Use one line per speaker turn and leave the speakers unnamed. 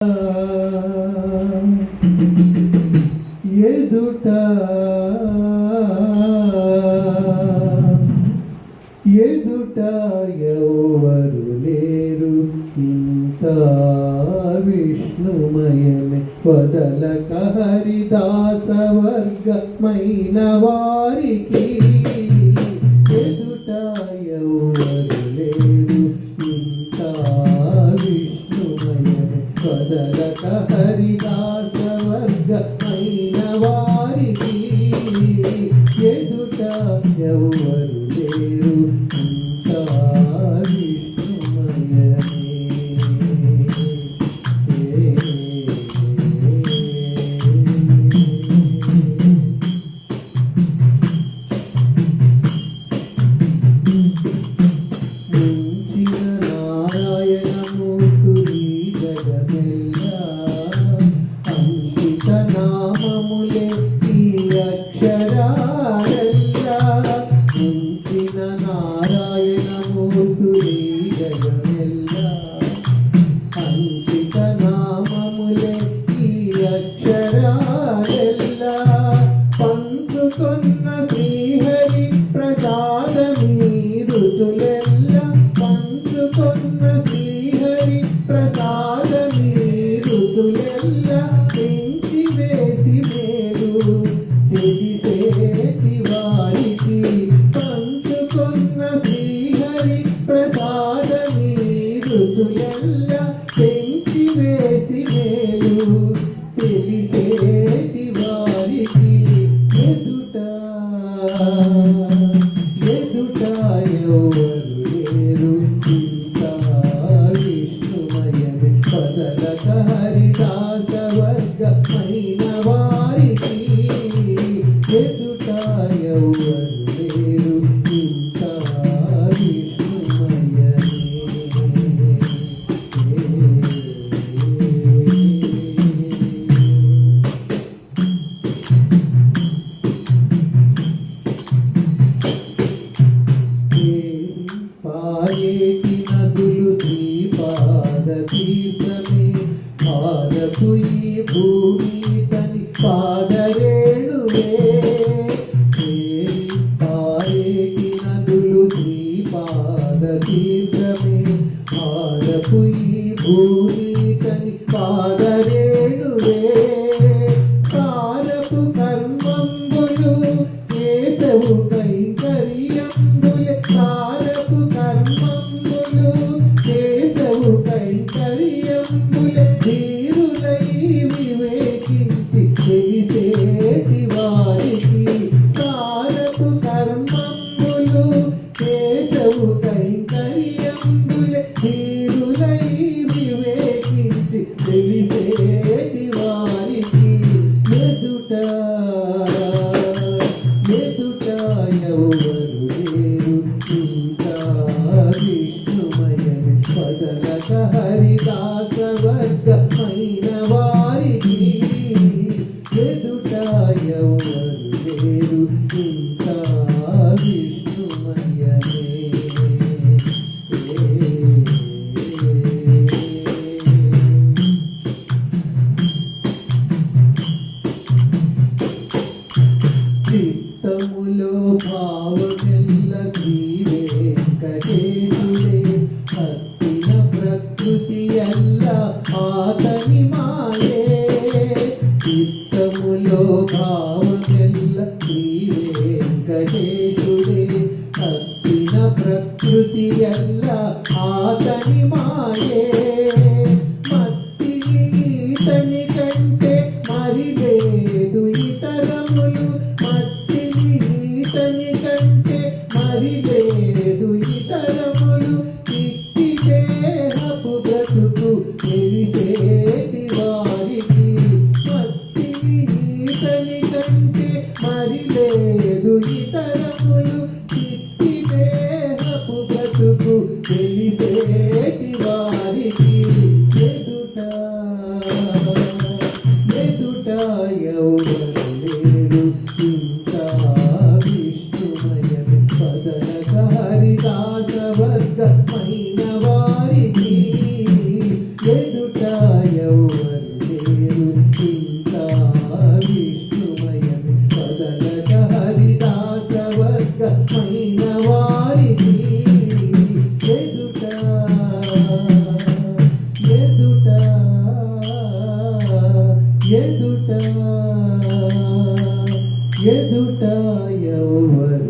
ఎదుట ఎవరు లేరు ఇంత విష్ణుమయమే వదలక హరిదాస వర్గమైన వారికి ఎదుట ఎవరు లేరు ఇంత విష్ణుమయమే వదలక హరిదాస వర్గమైన వారికి ఎదుట ఎవరు లేరు ఇంత విష్ణుమయమే. ముంచిన నారాయణమూర్తి జగమెల్లా అంకిత నామములే ఈ అక్షరాలెల్లా. ముంచిన నారాయణమూర్తి జగమెల్లా అంకిత నామములే ఈ అక్షరాలెల్లా. పంచుకొన్న శ్రీహరి ప్రసాదమీ రుచులెల్లా. పంచుకొన్న శ్రీహరి ప్రసాదమీ రుచులెల్లా. పెంచి వేసి మేలు తెలిసేటి వారికి పంచుకొన్న శ్రీహరి ప్రసాదమీ రుచులెల్లా. పెంచి వేసి మేలు తెలిసేటి వారికి ఎదుట ఎవరు లేరు ఇంత విష్ణుమయమే వదలక హరిదాస వర్గమైన వారికి ఎదుట ఎవరు లేరు ఇంత విష్ణుమయమే. పాయేటి నదులు శ్రీపాద తీర్థమే పాదపు ఈ భూమి తని పాదరేణువే. పాయేటి నదులు శ్రీపాద తీర్థమే పాదపు ఈ భూమి తని పాదరేణువే. కారపు కర్మంబులు కేశవు కైంకర్యంబులే. కారపు కర్మంబులు కేశవు కైంకర్యంబులే. ధీరులై వివేకించి తెలిసేటి వారికి కారపు కర్మంబులు కేశవు కైంకర్యంబులే. ధీరులై వివేకించి తెలిసేటి వారికి ఎదుట ఎవరు లేరు ఇంత విష్ణుమయమే వదలక హరిదాస వర్గమైన వారికి ఎదుట ఎవరు లేరు ఇంత విష్ణుమయమే. చిత్తములో భావమెల్ల శ్రీ వెంకటేశుడే. హత్తిన ప్రకృతి ఎల్ల ఆతని మాయే. చిత్తములో భావమెల్ల శ్రీ వెంకటేశుడే. హత్తిన ప్రకృతి ఎల్ల ఆతని మాయే. మత్తిని ఈతని కంటే మరి లేదు ఇతరములు. మత్తిని ఈతని కంటే మరి లేదు ఇతరములు. ఇట్టి దేహపు బ్రతుకు తెలిసేటి వారికి ఎదుట ఎదుట ఎవరు